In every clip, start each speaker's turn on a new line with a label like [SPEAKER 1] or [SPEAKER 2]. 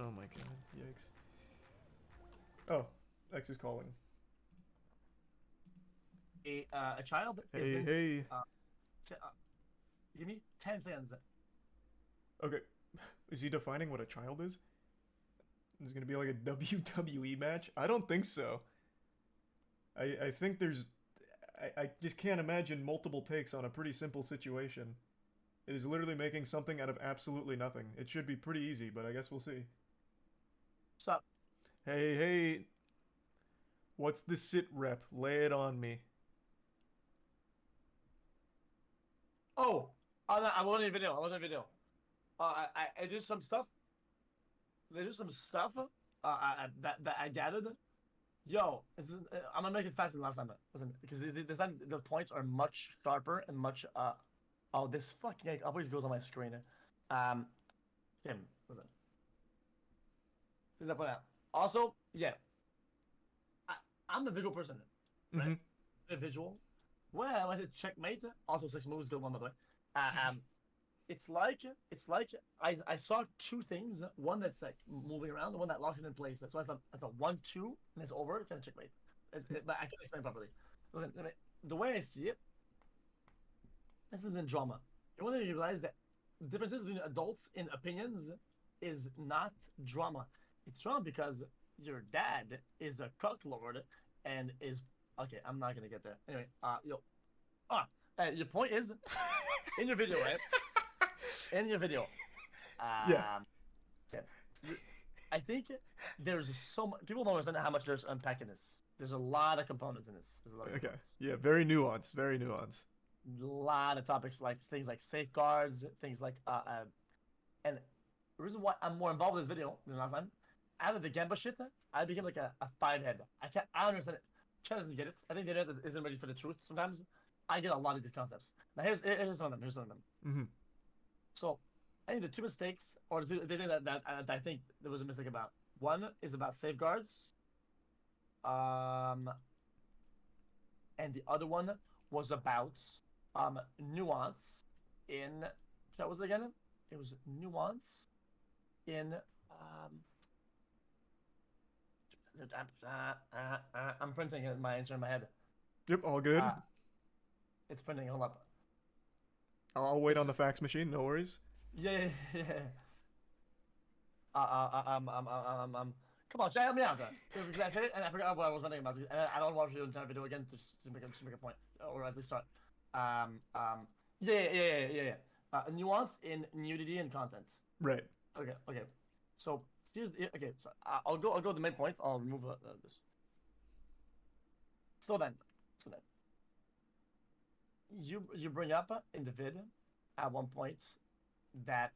[SPEAKER 1] Oh my god, yikes. Oh, X is calling.
[SPEAKER 2] A child
[SPEAKER 1] Hey,
[SPEAKER 2] isn't.
[SPEAKER 1] hey.
[SPEAKER 2] Give me 10 seconds.
[SPEAKER 1] Okay, is he defining what a child is? Is it gonna be like a WWE match? I don't think so. I think there's... I just can't imagine multiple takes on a pretty simple situation. It is literally making something out of absolutely nothing. It should be pretty easy, but I guess we'll see.
[SPEAKER 2] Stop.
[SPEAKER 1] Hey, hey. What's the sit rep? Lay it on me.
[SPEAKER 2] Oh, I wasn't in video. I wasn't in video. I did some stuff. There's some stuff that I gathered. Yo, I'm gonna make it faster than last time. Listen, because this time the points are much sharper and much. Oh, this fucking egg always goes on my screen. Kim, listen. This is the point out. Also, yeah, I'm a visual person, right? A visual. Well, I said checkmate. Also, 6 moves, good one by the way. Um, it's like I saw two things. One that's like moving around, the one that locks it in place. So I thought 1-2 and it's over. Kind of checkmate. But I can't explain properly. Listen, the way I see it, this isn't drama. You want to realize that the differences between adults in opinions is not drama. It's drama because your dad is a cucklord and is okay. I'm not gonna get there. Anyway, your point is in your video, right? In your video,
[SPEAKER 1] Yeah.
[SPEAKER 2] okay. I think there's so much. People don't understand how much there's unpacking this. There's a lot of components in this. There's a lot of
[SPEAKER 1] Okay.
[SPEAKER 2] components.
[SPEAKER 1] Yeah, very nuanced. Very nuanced.
[SPEAKER 2] A lot of topics like things like safeguards, things like and the reason why I'm more involved in this video than last time, out of the Gamba shit, I became like a 5 head. I don't understand it. Chad doesn't get it. I think the internet isn't ready for the truth sometimes. I get a lot of these concepts. Now here's some of them. Here's some of them.
[SPEAKER 1] Mm-hmm.
[SPEAKER 2] So I think the two mistakes, or the thing that I think there was a mistake about. One is about safeguards. And the other one was about nuance in what was it again? It was nuance in I'm printing my answer in my head.
[SPEAKER 1] Yep, all good.
[SPEAKER 2] It's printing. Hold up.
[SPEAKER 1] I'll wait on the fax machine. No worries.
[SPEAKER 2] Yeah. Come on, Jay, help me out. Because I said it and I forgot what I was running about. And I don't want to do the entire video again just to make a point, or at least start. Yeah. Nuance in nudity and content.
[SPEAKER 1] Right.
[SPEAKER 2] Okay. So here's okay. So I'll go to the main point. I'll remove this. So then, you bring up in the vid at one point that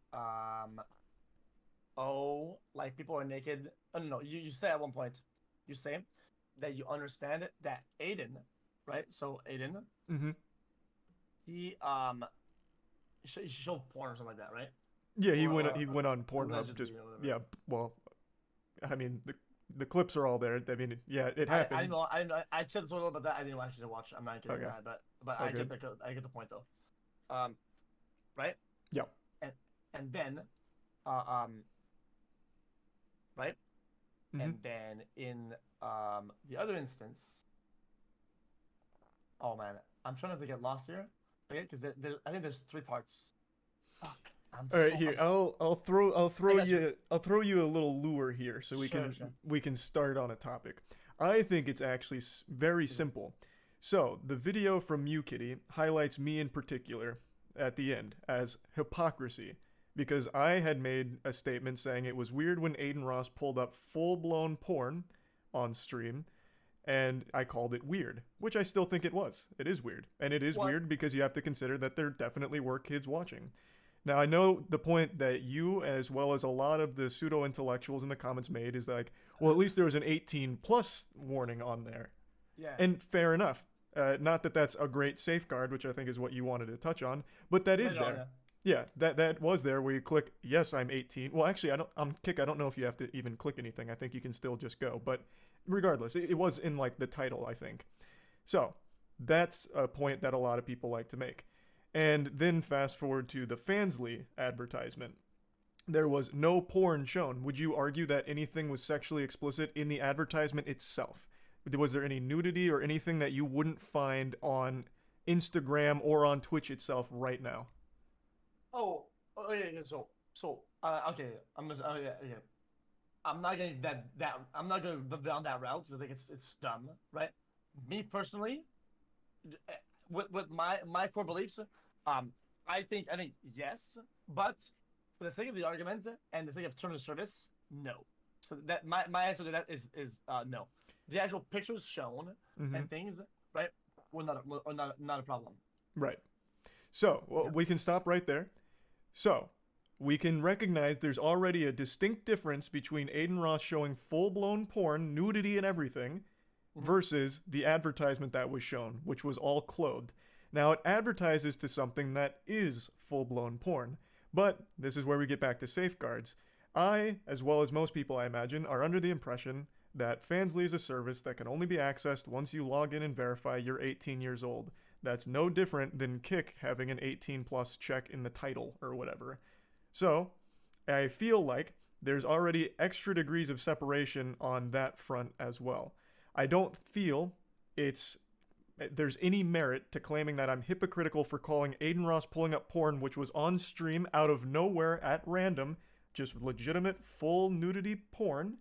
[SPEAKER 2] like people are naked. Oh no, you say at one point, you say that you understand that Aiden, right? So Aiden,
[SPEAKER 1] Mm-hmm.
[SPEAKER 2] he showed porn or something like that, right?
[SPEAKER 1] Yeah, he went on Pornhub.
[SPEAKER 2] Allegedly,
[SPEAKER 1] Just
[SPEAKER 2] or whatever.
[SPEAKER 1] yeah. Well, I mean the clips are all there. I mean, yeah, it happened.
[SPEAKER 2] I know. I said a little about that. I didn't actually watch. I'm not kidding.
[SPEAKER 1] Okay.
[SPEAKER 2] But
[SPEAKER 1] All
[SPEAKER 2] I
[SPEAKER 1] good.
[SPEAKER 2] get the point though. Right?
[SPEAKER 1] Yeah.
[SPEAKER 2] And then, right?
[SPEAKER 1] Mm-hmm.
[SPEAKER 2] And then in the other instance, oh man, I'm trying not to get lost here. Okay, because I think there's 3 parts. Fuck.
[SPEAKER 1] All right, here I'll throw you a little lure here so we
[SPEAKER 2] Sure.
[SPEAKER 1] we can start on a topic. I think it's actually very simple. So the video from you, Kitty, highlights me in particular at the end as hypocrisy because I had made a statement saying it was weird when Aiden Ross pulled up full-blown porn on stream, and I called it weird, which I still think it was. It is weird, and it is
[SPEAKER 2] What?
[SPEAKER 1] weird because you have to consider that there definitely were kids watching. Now, I know the point that you, as well as a lot of the pseudo-intellectuals in the comments made, is like, well, at least there was an 18-plus warning on there.
[SPEAKER 2] Yeah.
[SPEAKER 1] And fair enough. Not that that's a great safeguard, which I think is what you wanted to touch on, but that is there. Yeah, that was there where you click, yes, I'm 18. Well, actually, I don't know if you have to even click anything. I think you can still just go. But regardless, it was in, like, the title, I think. So, that's a point that a lot of people like to make. And then fast forward to the Fansly advertisement. there was no porn shown. Would you argue that anything was sexually explicit in the advertisement itself? Was there any nudity or anything that you wouldn't find on Instagram or on Twitch itself right now?
[SPEAKER 2] Yeah. Okay. Yeah. I'm not going I'm not going down that route because I think it's dumb, right? Me personally, with my core beliefs, I think yes, but for the sake of the argument and the sake of terms of service, no. So that my answer to that is no. The actual pictures shown and things, right, were not a problem.
[SPEAKER 1] Right. So, well, we can stop right there. So, we can recognize there's already a distinct difference between Aiden Ross showing full-blown porn, nudity and everything, versus the advertisement that was shown, which was all clothed. Now, it advertises to something that is full-blown porn. But this is where we get back to safeguards. I, as well as most people I imagine, are under the impression that Fansly is a service that can only be accessed once you log in and verify you're 18 years old. That's no different than Kick having an 18 plus check in the title or whatever. So, I feel like there's already extra degrees of separation on that front as well. I don't feel there's any merit to claiming that I'm hypocritical for calling Aiden Ross pulling up porn, which was on stream out of nowhere at random, just legitimate full nudity porn,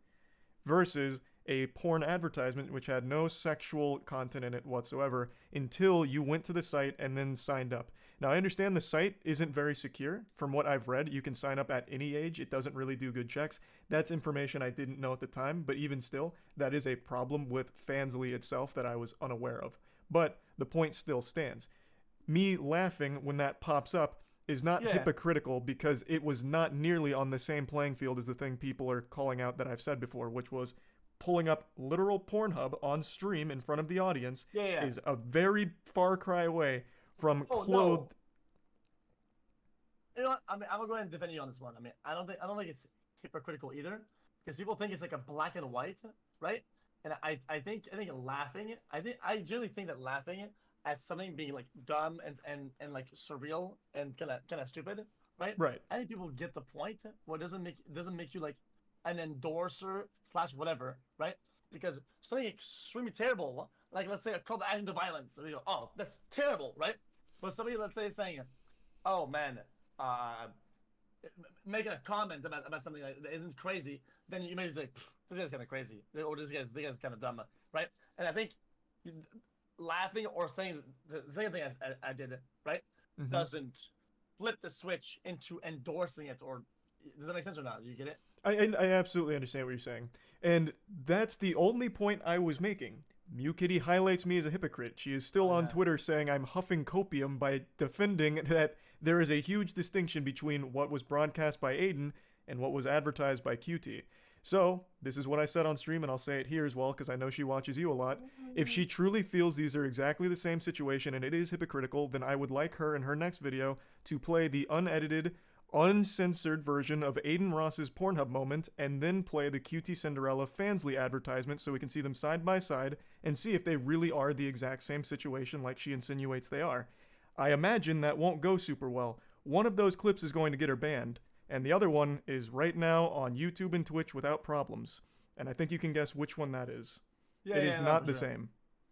[SPEAKER 1] versus a porn advertisement which had no sexual content in it whatsoever until you went to the site and then signed up. Now, I understand the site isn't very secure. From what I've read, you can sign up at any age. It doesn't really do good checks. That's information I didn't know at the time, but even still, that is a problem with Fansly itself that I was unaware of. But the point still stands. Me laughing when that pops up is not hypocritical because it was not nearly on the same playing field as the thing people are calling out that I've said before, which was pulling up literal Pornhub on stream in front of the audience is a very far cry away from clothed.
[SPEAKER 2] No. You know what? I mean, I'm gonna go ahead and defend you on this one. I mean, I don't think it's hypocritical either, because people think it's like a black and white, right? And I think laughing. I generally think that laughing at something being like dumb and like surreal and kind of stupid, right?
[SPEAKER 1] Right.
[SPEAKER 2] I think people get the point. What doesn't make you like an endorser / whatever, right? Because something extremely terrible, like let's say a call to action to violence, and we go, oh, that's terrible, right? But somebody, let's say, saying, oh man, making a comment about something that isn't crazy, then you may say, this guy's kind of crazy, or this guy's kind of dumb, right? And I think laughing or saying the same thing I did, right, doesn't flip the switch into endorsing it. Or does that make sense or not? Do you get it?
[SPEAKER 1] I absolutely understand what you're saying. And that's the only point I was making. MewKitty highlights me as a hypocrite. She is still on Twitter saying I'm huffing copium by defending that there is a huge distinction between what was broadcast by Aiden and what was advertised by QT. So, this is what I said on stream, and I'll say it here as well, because I know she watches you a lot. If she truly feels these are exactly the same situation and it is hypocritical, then I would like her in her next video to play the unedited, uncensored version of Aiden Ross's Pornhub moment, and then play the QT Cinderella Fansly advertisement so we can see them side by side and see if they really are the exact same situation like she insinuates they are. I imagine that won't go super well. One of those clips is going to get her banned, and the other one is right now on YouTube and Twitch without problems. And I think you can guess which one that is. It is not the same.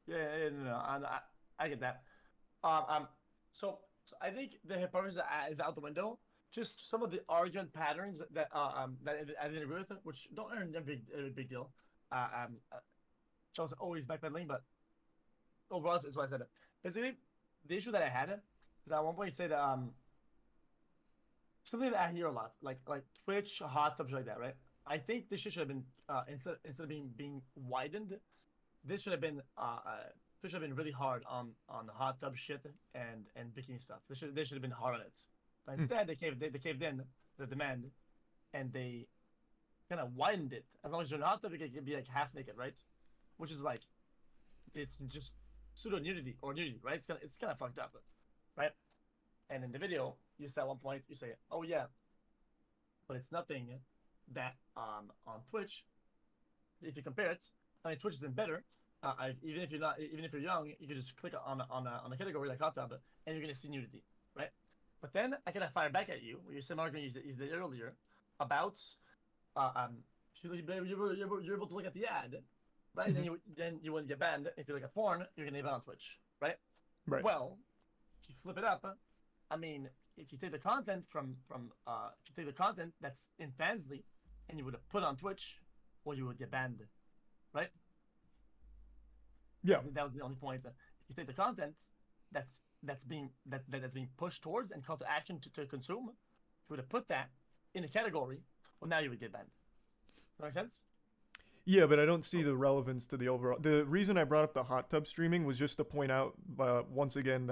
[SPEAKER 2] No, I get that. So I think the hypocrisy is out the window. Just some of the argument patterns that I didn't agree with, which don't earn a big deal. Charles always backpedaling, but overall, is what I said. Basically, the issue that I had is at one point you say that something that I hear a lot, like Twitch, hot tubs like that, right? I think this shit should have been instead of being widened, this should have been really hard on the hot tub shit and bikini stuff. They should have been hard on it. But instead, they caved in the demand, and they kind of widened it. As long as you're in a hot tub, you can be like half naked, right? Which is like, it's just pseudo nudity or nudity, right? It's kind of fucked up, right? And in the video, you say at one point, you say, oh yeah, but it's nothing that on Twitch, if you compare it, I mean, Twitch isn't better. Even if you're young, you can just click on a category like hot tub, and you're gonna see nudity, right? But then I kind of fire back at you with your same argument you did earlier, about you're able to look at the ad, right?
[SPEAKER 1] Mhm.
[SPEAKER 2] Then you wouldn't get banned. If you look at porn, you're gonna get banned on Twitch, right?
[SPEAKER 1] Right.
[SPEAKER 2] Well, if you flip it up, I mean, if you take the content if you take the content that's in Fansly and you would have put on Twitch, well, you would get banned, right?
[SPEAKER 1] Yeah.
[SPEAKER 2] I think that was the only point. If you take the content that's being pushed towards and call to action to consume, if you would have put that in a category, well, now you would get banned. Does that make sense?
[SPEAKER 1] Yeah, but I don't see the relevance to the overall. The reason I brought up the hot tub streaming was just to point out once again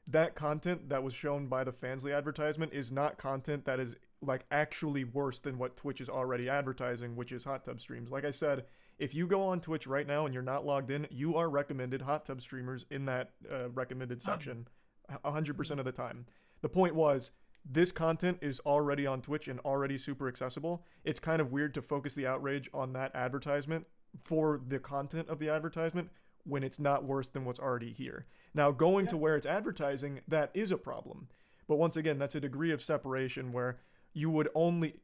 [SPEAKER 1] that content that was shown by the Fansly advertisement is not content that is like actually worse than what Twitch is already advertising, which is hot tub streams. Like I said, if you go on Twitch right now and you're not logged in, you are recommended hot tub streamers in that recommended section 100% of the time. The point was, this content is already on Twitch and already super accessible. It's kind of weird to focus the outrage on that advertisement for the content of the advertisement when it's not worse than what's already here. Now, going to where it's advertising, that is a problem. But once again, that's a degree of separation where you would only,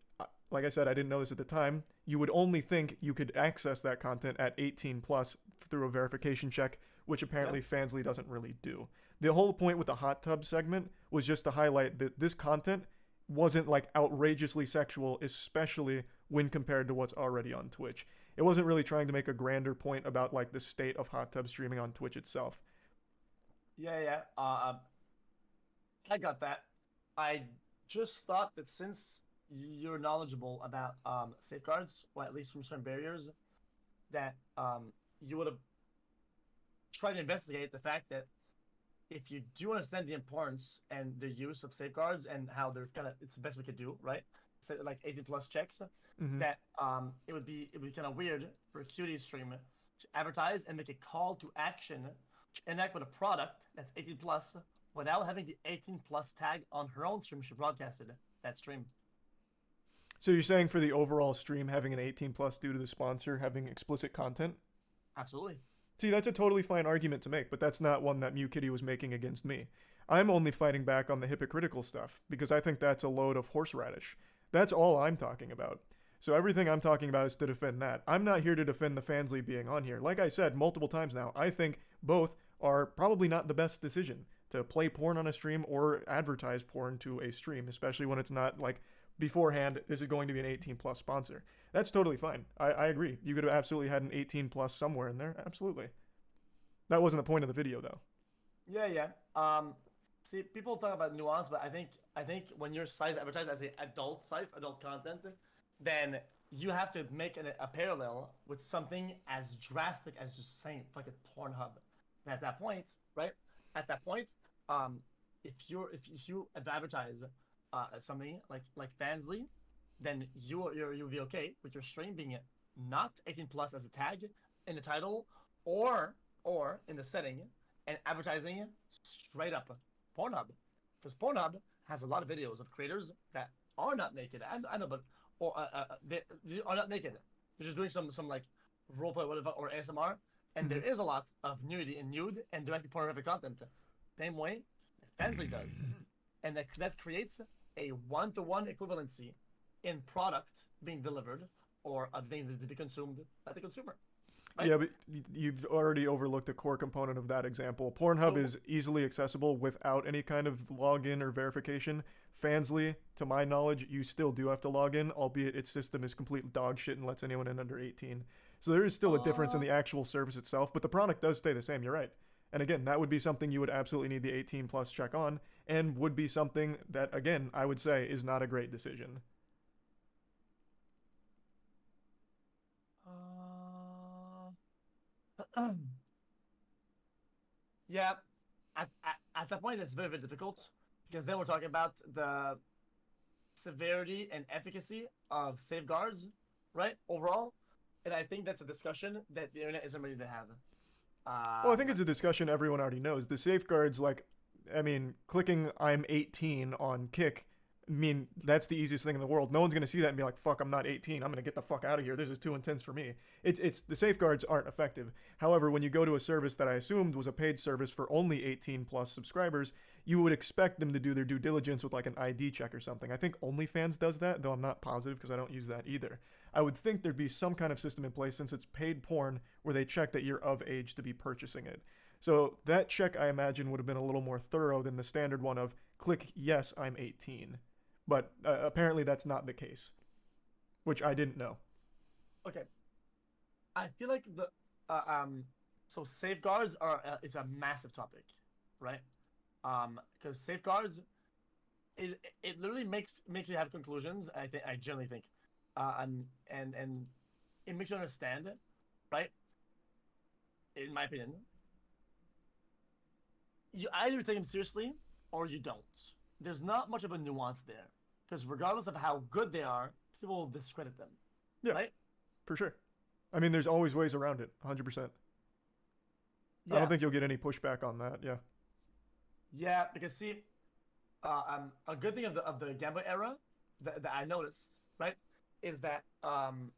[SPEAKER 1] like I said, I didn't know this at the time, you would only think you could access that content at 18 plus through a verification check, which apparently Fansly doesn't really do. The whole point with the hot tub segment was just to highlight that this content wasn't like outrageously sexual, especially when compared to what's already on Twitch. It wasn't really trying to make a grander point about like the state of hot tub streaming on Twitch itself.
[SPEAKER 2] Yeah. I got that. I just thought that since you're knowledgeable about safeguards, or at least from certain barriers, that you would have tried to investigate the fact that if you do understand the importance and the use of safeguards and how they're it's the best we could do, right? So like 18 plus checks, that it would be kind of weird for a cutie stream to advertise and make a call to action to enact with a product that's 18 plus without having the 18 plus tag on her own stream she broadcasted that stream.
[SPEAKER 1] So you're saying for the overall stream having an 18 plus due to the sponsor having explicit content?
[SPEAKER 2] Absolutely.
[SPEAKER 1] See, that's a totally fine argument to make, but that's not one that MewKitty was making against me. I'm only fighting back on the hypocritical stuff, because I think that's a load of horseradish. That's all I'm talking about. So everything I'm talking about is to defend that. I'm not here to defend the Fansly being on here. Like I said multiple times now, I think both are probably not the best decision, to play porn on a stream or advertise porn to a stream, especially when it's not like beforehand, this is going to be an 18 plus sponsor. That's totally fine. I agree. You could have absolutely had an 18 plus somewhere in there. Absolutely. That wasn't the point of the video though.
[SPEAKER 2] Yeah. See, people talk about nuance, but I think when your site is advertised as an adult site, adult content, then you have to make a parallel with something as drastic as just saying fucking Pornhub. And at that point, right? At that point, if you advertise something like Fansly, then you'll be okay with your stream being not 18 plus as a tag in the title or in the setting, and advertising straight up Pornhub, because Pornhub has a lot of videos of creators that are not naked. I know, but they are not naked. They're just doing some like roleplay whatever or ASMR, and there is a lot of nudity and nude and directly pornographic content. Same way Fansly does, and that creates a one-to-one equivalency in product being delivered or a thing to be consumed by the consumer. Right?
[SPEAKER 1] Yeah, but you've already overlooked a core component of that example. Pornhub is easily accessible without any kind of login or verification. Fansly, to my knowledge, you still do have to log in, albeit its system is complete dog shit and lets anyone in under 18. So there is still a difference in the actual service itself, but the product does stay the same, you're right. And again, that would be something you would absolutely need the 18 plus check on, and would be something that, again, I would say is not a great decision.
[SPEAKER 2] Yeah, at that point, it's very, very difficult, because then we're talking about the severity and efficacy of safeguards, right? Overall, and I think that's a discussion that the internet isn't ready to have.
[SPEAKER 1] Well, I think it's a discussion everyone already knows. The safeguards, like, I mean, clicking I'm 18 on Kick mean, that's the easiest thing in the world. No one's going to see that and be like, fuck, I'm not 18. I'm going to get the fuck out of here. This is too intense for me. It's the safeguards aren't effective. However, when you go to a service that I assumed was a paid service for only 18 plus subscribers, you would expect them to do their due diligence with like an ID check or something. I think OnlyFans does that, though I'm not positive because I don't use that either. I would think there'd be some kind of system in place since it's paid porn where they check that you're of age to be purchasing it. So that check, I imagine, would have been a little more thorough than the standard one of click yes, I'm 18. But apparently that's not the case, which I didn't know.
[SPEAKER 2] Okay. I feel like so safeguards are it's a massive topic, right? Because safeguards, it literally makes you have conclusions. I generally think, and it makes you understand it, right? In my opinion, you either take them seriously or you don't. There's not much of a nuance there, because regardless of how good they are, people will discredit them.
[SPEAKER 1] Yeah,
[SPEAKER 2] right?
[SPEAKER 1] For sure. I mean, there's always ways around it, 100%.
[SPEAKER 2] Yeah.
[SPEAKER 1] I don't think you'll get any pushback on that. Yeah.
[SPEAKER 2] Yeah, because see, a good thing of the gambling era that I noticed, right, is that when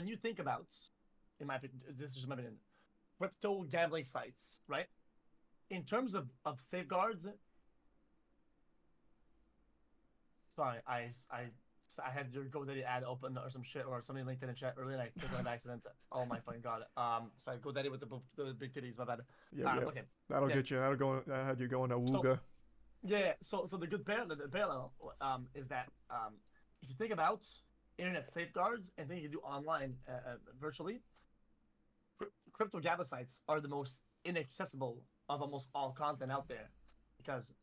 [SPEAKER 2] you think about, in my opinion, this is just my opinion, crypto gambling sites, right, in terms of safeguards. Sorry, I had your GoDaddy ad open or some shit, or somebody linked in the chat earlier and I clicked on it by accident. Oh my fucking god. Sorry, GoDaddy with the big titties, my bad.
[SPEAKER 1] Yeah.
[SPEAKER 2] Okay.
[SPEAKER 1] That'll get you. That had you going to Wooga.
[SPEAKER 2] So the good parallel is that if you think about internet safeguards and things you do online virtually, crypto gambling sites are the most inaccessible of almost all content out there, because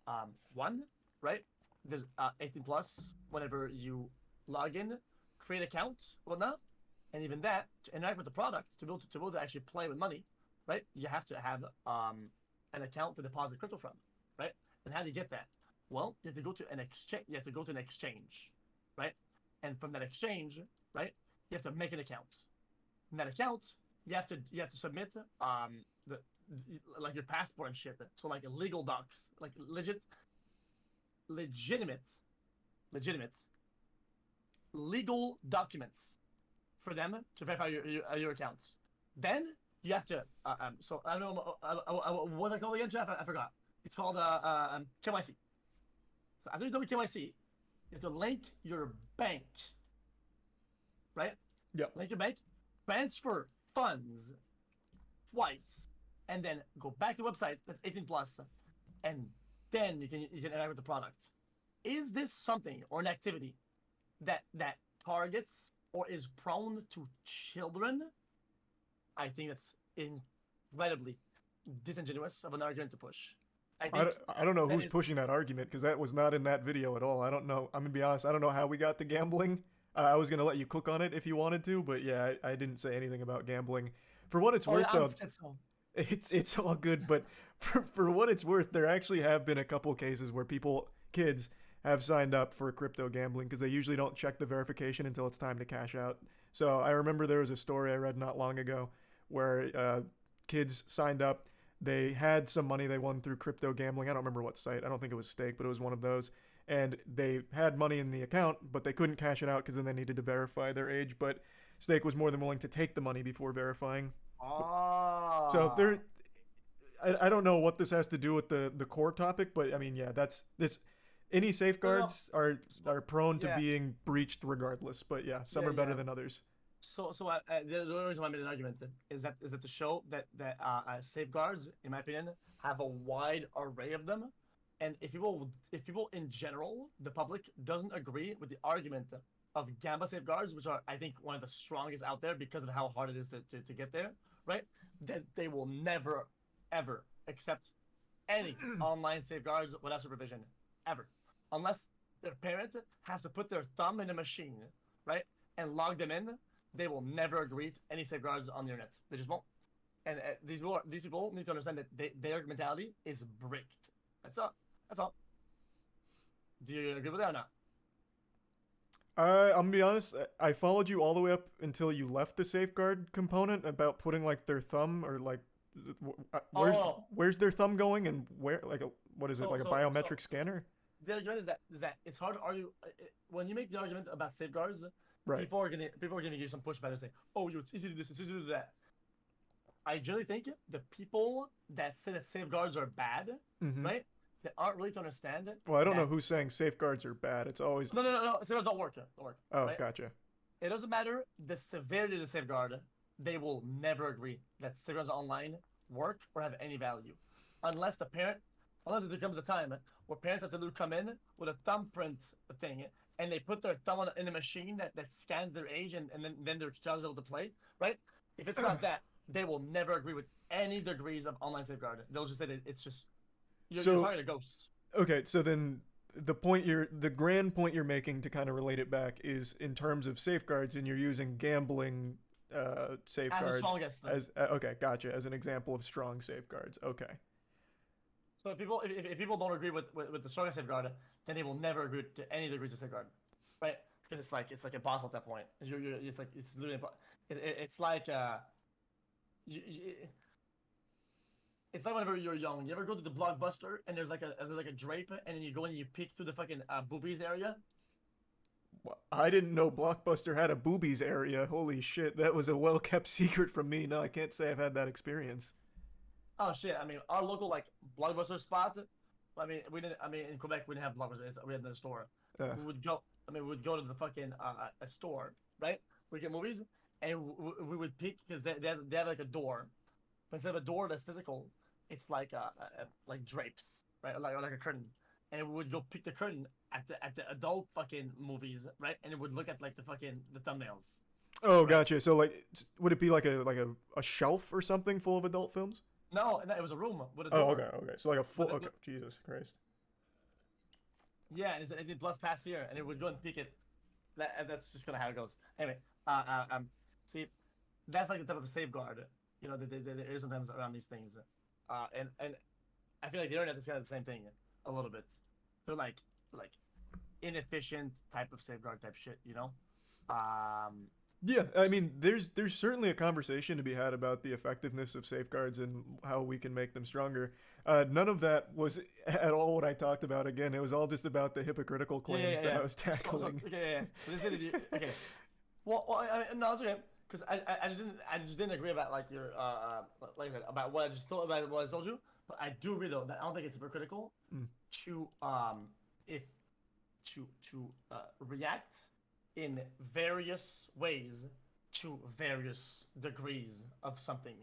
[SPEAKER 2] one, right, there's 18 plus whenever you log in, create account, whatnot, and even that, to interact with the product, to be able to actually play with money, right, you have to have an account to deposit crypto from, right? And how do you get that? Well, you have to go to an exchange. You have to go to an exchange, right? And from that exchange, right, you have to make an account. In that account, you have to submit like your passport and shit. So like legal docs, like legitimate legal documents for them to verify your accounts. Then you have to so I don't know what I call it again, Jeff. I forgot. It's called KYC. So after you do KYC, you have to link your bank, right?
[SPEAKER 1] Yeah.
[SPEAKER 2] Link your bank, transfer funds twice, and then go back to the website that's 18 plus, and then you can interact with the product. Is this something or an activity that targets or is prone to children? I think that's incredibly disingenuous of an argument to push.
[SPEAKER 1] I don't know who's pushing that argument, because that was not in that video at all. I don't know. I'm gonna be honest. I don't know how we got to gambling. I was gonna let you cook on it if you wanted to, but yeah, I didn't say anything about gambling. For what it's worth, though, it's all good. But for what it's worth, there actually have been a couple cases where kids have signed up for crypto gambling because they usually don't check the verification until it's time to cash out. So I remember there was a story I read not long ago where kids signed up. They had some money they won through crypto gambling. I don't remember what site. I don't think it was Stake, but it was one of those. And they had money in the account, but they couldn't cash it out because then they needed to verify their age. But Stake was more than willing to take the money before verifying.
[SPEAKER 2] Oh.
[SPEAKER 1] So I don't know what this has to do with the core topic, but I mean, yeah, that's this. Any safeguards are prone to being breached regardless. But yeah, some are better than others.
[SPEAKER 2] So the only reason why I made an argument is that to show that safeguards, in my opinion, have a wide array of them, and if people in general, the public, doesn't agree with the argument of Gamba safeguards, which are, I think, one of the strongest out there because of how hard it is to get there, right? Then they will never ever accept any online safeguards without supervision, ever, unless their parent has to put their thumb in a machine, right, and log them in. They will never agree to any safeguards on the internet. They just won't. And these people need to understand that their mentality is bricked. That's all. Do you agree with that or not?
[SPEAKER 1] I'm gonna be honest. I followed you all the way up until you left the safeguard component about putting like their thumb or like where's their thumb going and where, like what is it, like a biometric scanner?
[SPEAKER 2] the argument is that it's hard to argue when you make the argument about safeguards.
[SPEAKER 1] Right.
[SPEAKER 2] People are gonna give you some pushback and say, "Oh, it's easy to do this, it's easy to do that." I generally think the people that say that safeguards are bad, right? They aren't really to understand it.
[SPEAKER 1] Well, I don't know who's saying safeguards are bad. It's always
[SPEAKER 2] no. Safeguards don't work. Don't work.
[SPEAKER 1] Oh,
[SPEAKER 2] right?
[SPEAKER 1] gotcha.
[SPEAKER 2] It doesn't matter the severity of the safeguard. They will never agree that safeguards online work or have any value, unless there comes a time where parents have to come in with a thumbprint thing and they put their thumb in a machine that scans their age and then their child is able to play, right? If it's not that, they will never agree with any degrees of online safeguard. They'll just say that it's just you're talking to ghosts.
[SPEAKER 1] Okay, so then the grand point you're making to kind of relate it back is in terms of safeguards, and you're using gambling safeguards
[SPEAKER 2] as the strongest.
[SPEAKER 1] Okay, gotcha. As an example of strong safeguards. Okay.
[SPEAKER 2] So if people don't agree with the strongest safeguard, then they will never agree to any degrees of safeguard, right? Because it's like impossible at that point. It's literally it's like it's like whenever you're young. You ever go to the Blockbuster and there's like a drape and then you go and you peek through the fucking boobies area?
[SPEAKER 1] I didn't know Blockbuster had a boobies area. Holy shit, that was a well-kept secret from me. No, I can't say I've had that experience.
[SPEAKER 2] Oh shit! I mean, our local like Blockbuster spot. I mean, in Quebec we didn't have Blockbuster. We had the store. We would go. We would go to the fucking a store, right? We get movies, and we would peek because they have like a door, but instead of a door that's physical, it's like like drapes, right? Like a curtain, and we would go peek the curtain at the adult fucking movies, right? And it would look at like the thumbnails.
[SPEAKER 1] Oh, right? Gotcha. So like, would it be like a shelf or something full of adult films?
[SPEAKER 2] No, it was a room with a door.
[SPEAKER 1] Oh, okay. So like a full. Okay, Jesus Christ.
[SPEAKER 2] Yeah, and it did plus past year, and it would go and peek it. That's just kind of how it goes. Anyway, see, that's like the type of safeguard, you know, there is sometimes around these things, and I feel like the internet is kind of the same thing a little bit. They're like inefficient type of safeguard type shit, you know.
[SPEAKER 1] Yeah, I mean, there's certainly a conversation to be had about the effectiveness of safeguards and how we can make them stronger. None of that was at all what I talked about. Again, it was all just about the hypocritical claims that I was tackling.
[SPEAKER 2] Okay. Well, no, it's okay. Because I just didn't agree about like your like I said, about what I told you. But I do agree though that I don't think it's hypocritical to react in various ways to various degrees of something,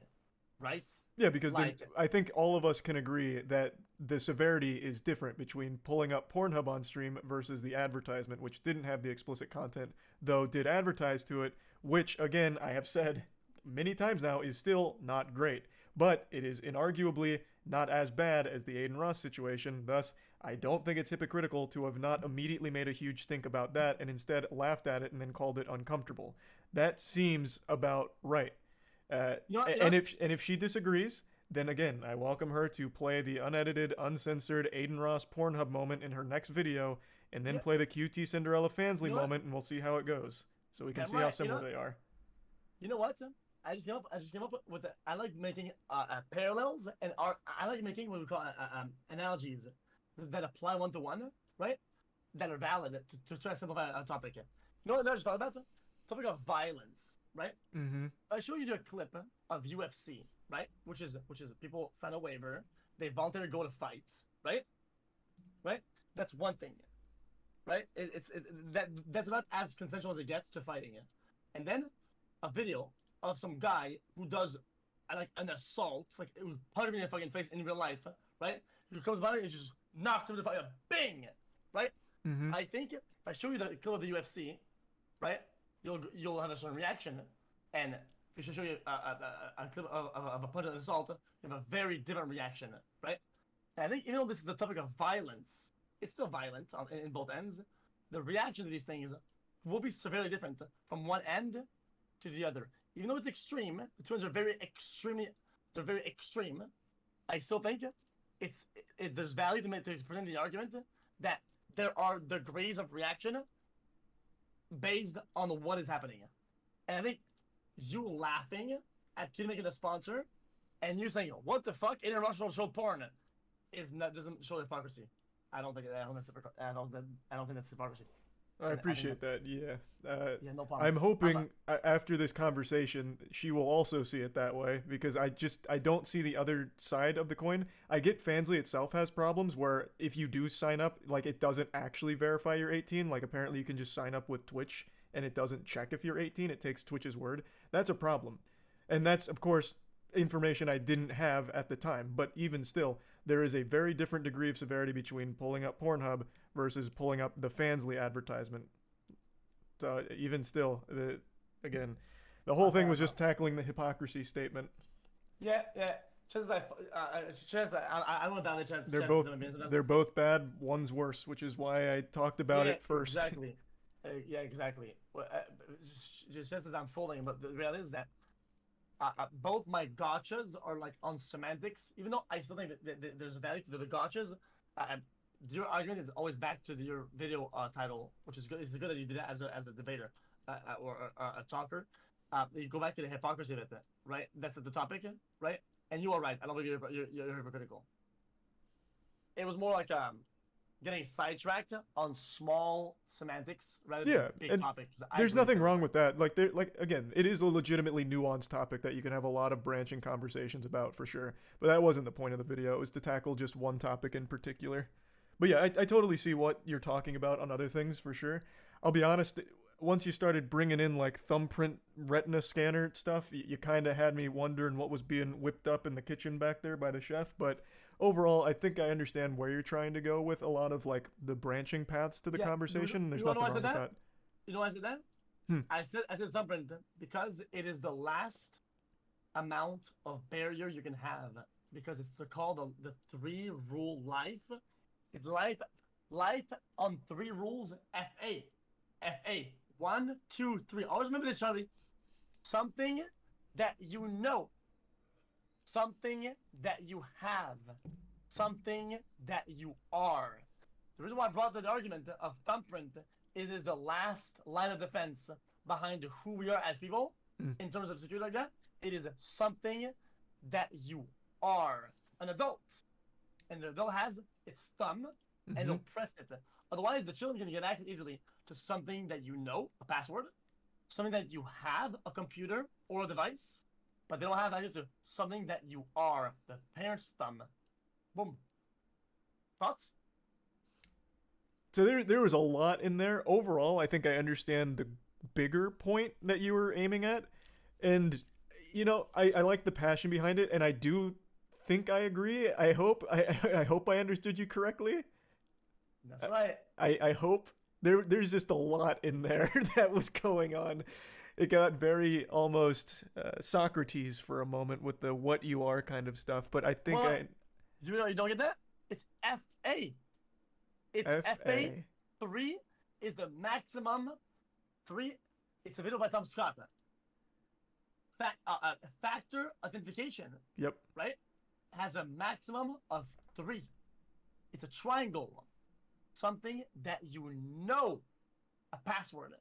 [SPEAKER 2] right?
[SPEAKER 1] Yeah, because I think all of us can agree that the severity is different between pulling up Pornhub on stream versus the advertisement, which didn't have the explicit content, though did advertise to it, which, again, I have said many times now, is still not great. But it is inarguably not as bad as the Aiden Ross situation, thus I don't think it's hypocritical to have not immediately made a huge stink about that and instead laughed at it and then called it uncomfortable. That seems about right. And if she disagrees, then again, I welcome her to play the unedited, uncensored Aiden Ross Pornhub moment in her next video, and then play the QT Cinderella Fansley moment, and we'll see how it goes. So we can see how similar they are.
[SPEAKER 2] You know what? I just came up with I like making parallels and I like making what we call analogies that apply one to one, right? That are valid to try to simplify a topic. You know what I just thought about? The topic of violence, right?
[SPEAKER 1] Mm-hmm.
[SPEAKER 2] I show you a clip of UFC, right? Which is people sign a waiver, they voluntarily go to fight, right? Right? That's one thing, right? That's about as consensual as it gets to fighting it. And then a video of some guy who does like an assault, like it was punching me in the fucking face in real life, right? He comes by and just knocked him to the fire, bing, right?
[SPEAKER 1] Mm-hmm.
[SPEAKER 2] I think if I show you the clip of the UFC, right, you'll have a certain reaction, and if I show you a clip of a punch and assault, you have a very different reaction, right? And I think even though this is the topic of violence, it's still violent in both ends. The reaction to these things will be severely different from one end to the other. Even though it's extreme, the two ends are very extreme. I still think there's value to present the argument that there are degrees of reaction based on what is happening. And I think you laughing at Kid making a sponsor and you saying, what the fuck, international show porn, doesn't show hypocrisy. I don't think I don't think that's hypocrisy.
[SPEAKER 1] I appreciate that. Yeah.
[SPEAKER 2] Yeah, no problem.
[SPEAKER 1] I'm hoping after this conversation she will also see it that way, because I don't see the other side of the coin. I get Fansly itself has problems where if you do sign up, like it doesn't actually verify you're 18. Like apparently you can just sign up with Twitch and it doesn't check if you're 18. It takes Twitch's word. That's a problem. And that's of course information I didn't have at the time, but even still there is a very different degree of severity between pulling up Pornhub versus pulling up the Fansly advertisement. So even still, again, the whole thing was just tackling the hypocrisy statement.
[SPEAKER 2] Yeah. I went down the chance.
[SPEAKER 1] They're both bad. One's worse, which is why I talked about it first.
[SPEAKER 2] Exactly. Yeah, exactly. Well, just as I'm folding, but the reality is that both my gotchas are like on semantics, even though I still think that there's value to the gotchas. Your argument is always back to your video title, which is good. It's good that you did that as a debater or a talker. You go back to the hypocrisy of it, right? That's the topic, right? And you are right. I don't think you're hypocritical. It was more like getting sidetracked on small semantics rather than big topics.
[SPEAKER 1] There's nothing wrong with that. Like again, it is a legitimately nuanced topic that you can have a lot of branching conversations about for sure. But that wasn't the point of the video. It was to tackle just one topic in particular. But yeah, I totally see what you're talking about on other things for sure. I'll be honest, once you started bringing in like thumbprint retina scanner stuff, you kind of had me wondering what was being whipped up in the kitchen back there by the chef. But overall, I think I understand where you're trying to go with a lot of like the branching paths to the conversation. There's nothing wrong with that.
[SPEAKER 2] You know why I said that? I said thumbprint because it is the last amount of barrier you can have, because it's called the 3-rule life. It's life on 3 rules. FA 1, 2, 3. Always remember this, Charlie. Something that you know. Something that you have. Something that you are. The reason why I brought up the argument of thumbprint is it is the last line of defense behind who we are as people in terms of security like that. It is something that you are. An adult. And the adult has its thumb and it'll press it. Otherwise, the children can get access easily to something that you know, a password, something that you have, a computer or a device, but they don't have access to something that you are, the parent's thumb. Boom. Thoughts?
[SPEAKER 1] So there was a lot in there. Overall, I think I understand the bigger point that you were aiming at. And, you know, I like the passion behind it, and I do think I agree. I hope I understood you correctly.
[SPEAKER 2] That's right.
[SPEAKER 1] I hope. There's just a lot in there that was going on. It got very almost Socrates for a moment with the what you are kind of stuff, but I think
[SPEAKER 2] you don't get that? It's FA. It's FA 3 is the maximum 3. It's a video by Tom Scott. Factor authentication.
[SPEAKER 1] Yep.
[SPEAKER 2] Right? Has a maximum of 3. It's a triangle. Something that you know. A password.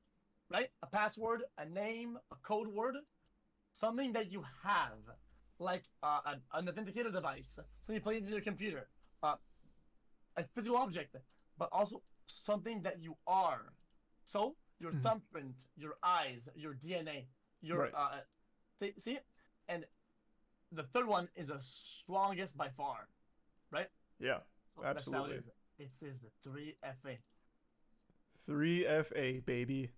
[SPEAKER 2] Right? A password, a name, a code word. Something that you have. Like an authenticator device. So you play it in your computer. A physical object. But also something that you are. So your thumbprint, your eyes, your DNA, your see it? And the third one is the strongest by far. Right?
[SPEAKER 1] Yeah.
[SPEAKER 2] So
[SPEAKER 1] absolutely.
[SPEAKER 2] That's how it is the 3FA.
[SPEAKER 1] 3FA, baby.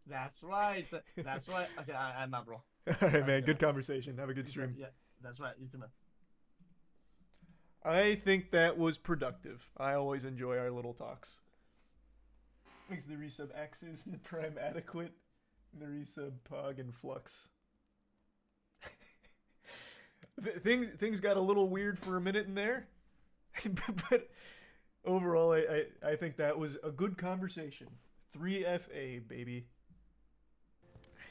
[SPEAKER 2] That's right. That's right. Okay, I'm out, bro.
[SPEAKER 1] All right, man. Good conversation. Have a good stream.
[SPEAKER 2] Yeah, that's right. You too, man.
[SPEAKER 1] I think that was productive. I always enjoy our little talks. Makes the resub X's and the prime adequate. And the resub Pog and Flux. Things got a little weird for a minute in there. But overall, I think that was a good conversation. 3FA, baby.